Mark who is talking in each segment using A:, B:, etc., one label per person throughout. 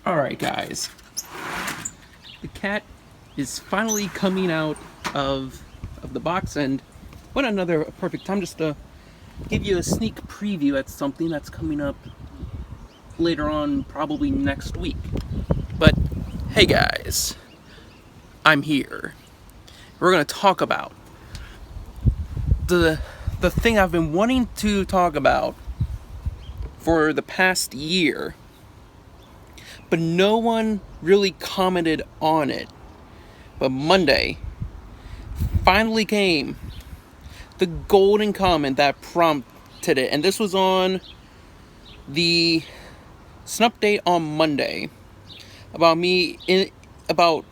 A: Alright guys, the cat is finally coming out of the box, and what another perfect time just to give you a sneak preview at something that's coming up later on, probably next week. But hey guys, I'm here. We're gonna talk about the thing I've been wanting to talk about for the past year, but no one really commented on it. But Monday finally came the golden comment that prompted it, and this was on the Snup Date on Monday about about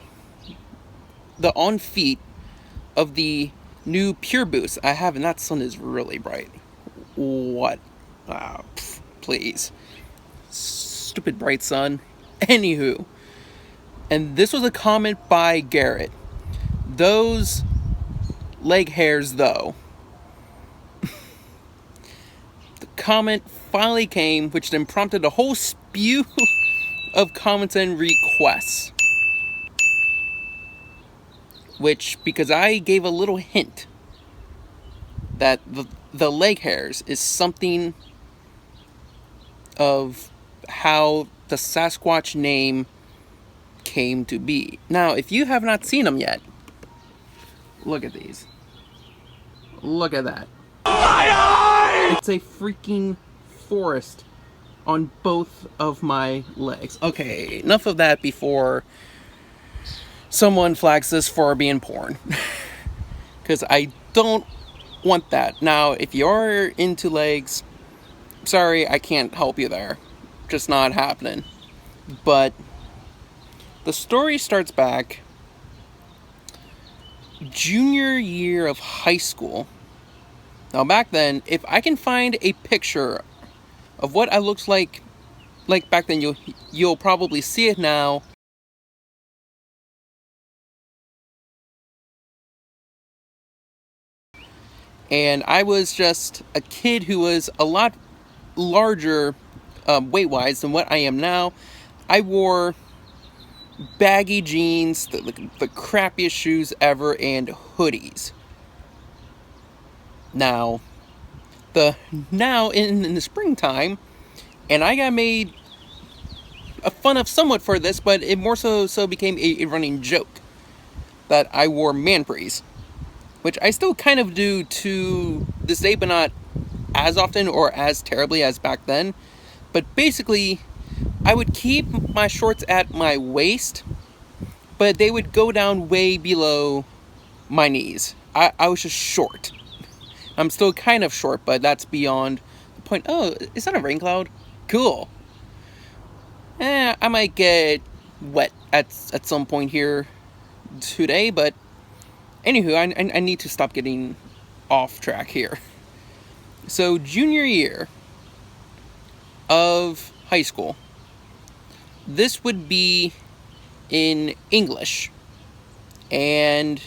A: the on feet of the new Pure Boost I have, and that sun is really bright. What? Please. Stupid bright sun. Anywho. And this was a comment by Garrett. Those leg hairs, though. The comment finally came, which then prompted a whole spew of comments and requests. Which, because I gave a little hint that the leg hairs is something of how the Sasquatch name came to be. Now, if you have not seen them yet, look at these. Look at that. It's a freaking forest on both of my legs. Okay, enough of that before someone flags this for being porn. Because I don't want that. Now, if you're into legs, sorry, I can't help you there. Just not happening. But the story starts back junior year of high school. Now, back then, if I can find a picture of what I looked like back then, you'll probably see it now. And I was just a kid who was a lot larger weight-wise than what I am now. I wore baggy jeans, the crappiest shoes ever, and hoodies. Now in the springtime, and I got made fun of somewhat for this, but it more so became a running joke that I wore man briefs, which I still kind of do to this day, but not as often or as terribly as back then. But basically, I would keep my shorts at my waist, but they would go down way below my knees. I was just short. I'm still kind of short, but that's beyond the point. Oh, is that a rain cloud? Cool. I might get wet at some point here today, but anywho, I need to stop getting off track here. So, junior year of high school. This would be in English. And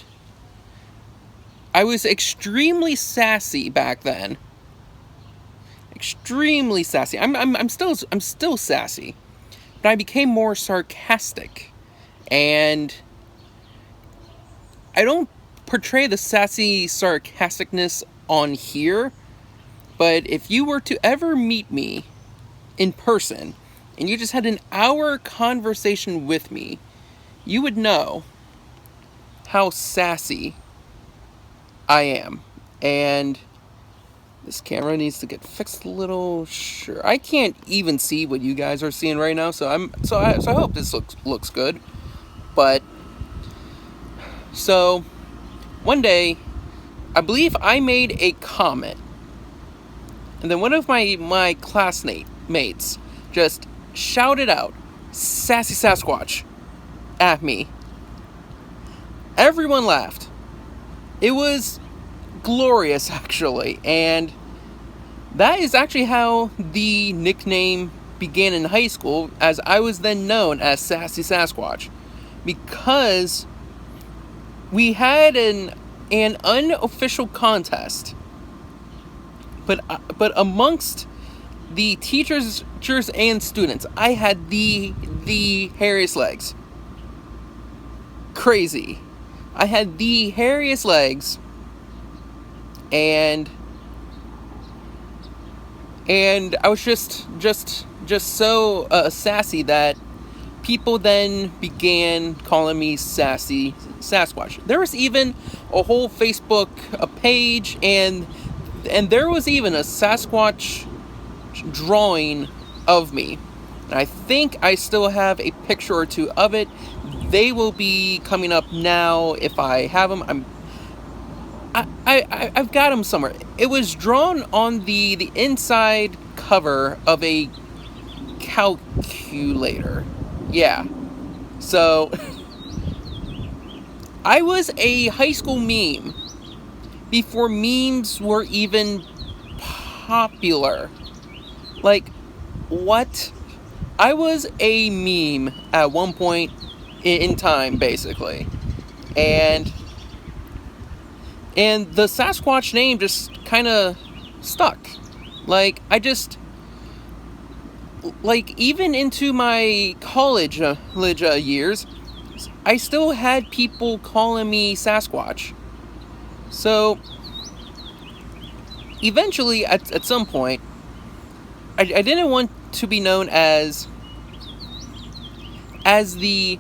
A: I was extremely sassy back then. Extremely sassy. I'm still sassy. But I became more sarcastic. And I don't portray the sassy sarcasticness on here, but if you were to ever meet me in person and you just had an hour conversation with me, you would know how sassy I am. And this camera needs to get fixed a little. Sure, I can't even see what you guys are seeing right now, so I hope this looks good. But so one day, I believe I made a comment, and then one of my classmates just shouted out, "Sassy Sasquatch," at me. Everyone laughed. It was glorious, actually, and that is actually how the nickname began in high school, as I was then known as Sassy Sasquatch, because we had an unofficial contest, but amongst the teachers and students, I had the the hairiest legs. Crazy. I had the hairiest legs, and I was just so sassy that people then began calling me Sassy Sasquatch. There was even a whole Facebook page, and there was even a Sasquatch drawing of me. And I think I still have a picture or two of it. They will be coming up now if I have them. I've got them somewhere. It was drawn on the inside cover of a calculator. Yeah. So I was a high school meme before memes were even popular. Like, what? I was a meme at one point in time, basically. And the Sasquatch name just kind of stuck. Like, even into my college years, I still had people calling me Sasquatch. So, eventually, at some point, I didn't want to be known as the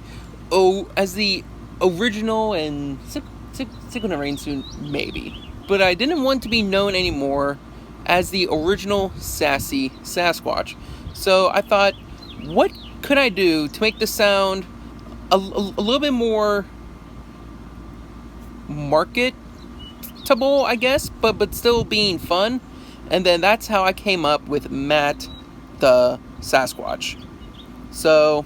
A: original, and it's gonna rain soon, maybe. But I didn't want to be known anymore as the original Sassy Sasquatch. So I thought, what could I do to make this sound a little bit more marketable, I guess, but still being fun? And then that's how I came up with Matt the Sasquatch. So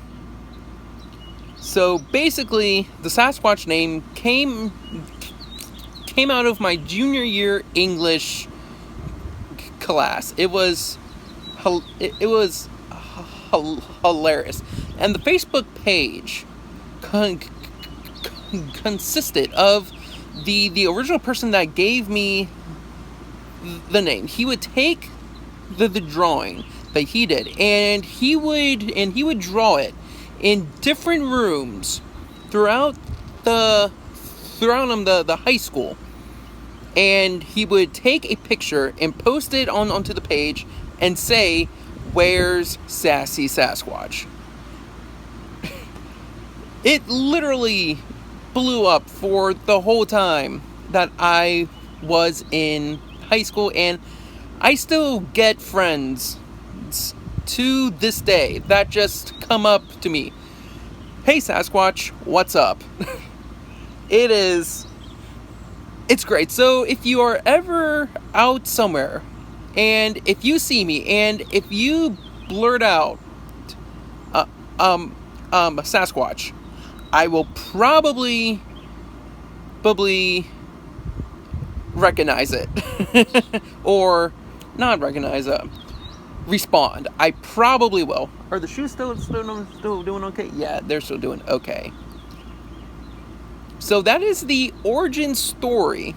A: basically, the Sasquatch name came out of my junior year English class. It was hilarious, and the Facebook page consisted of the original person that gave me the name. He would take the drawing that he did, and he would draw it in different rooms throughout the high school, and he would take a picture and post it onto the page and say, "Where's Sassy Sasquatch?" It literally blew up for the whole time that I was in high school, and I still get friends to this day that just come up to me, "Hey Sasquatch, what's up?" It's great. So if you are ever out somewhere, and if you see me, and if you blurt out Sasquatch, I will probably recognize it. Or not recognize it, respond. I probably will. Are the shoes still doing okay? Yeah, they're still doing okay. So that is the origin story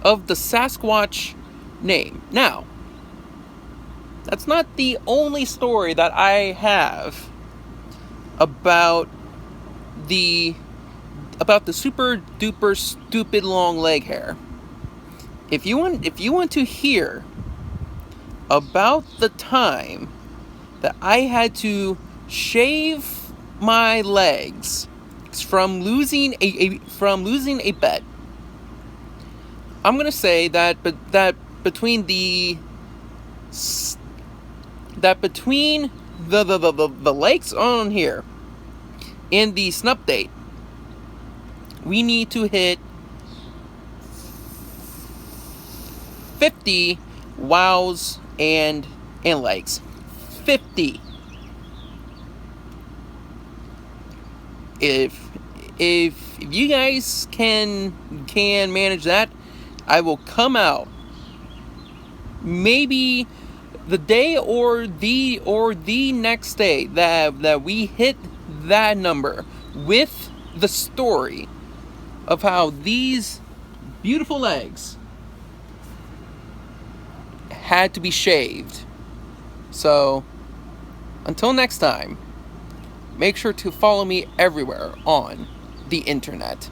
A: of the Sasquatch name. Now, that's not the only story that I have about the super duper stupid long leg hair. If you want to hear about the time that I had to shave my legs from losing a bet, I'm gonna say that between the legs on here and the Snupp date, we need to hit 50 wows and legs. 50. If you guys can manage that, I will come out maybe the day or the next day that we hit that number with the story of how these beautiful legs had to be shaved. So until next time, make sure to follow me everywhere on the internet.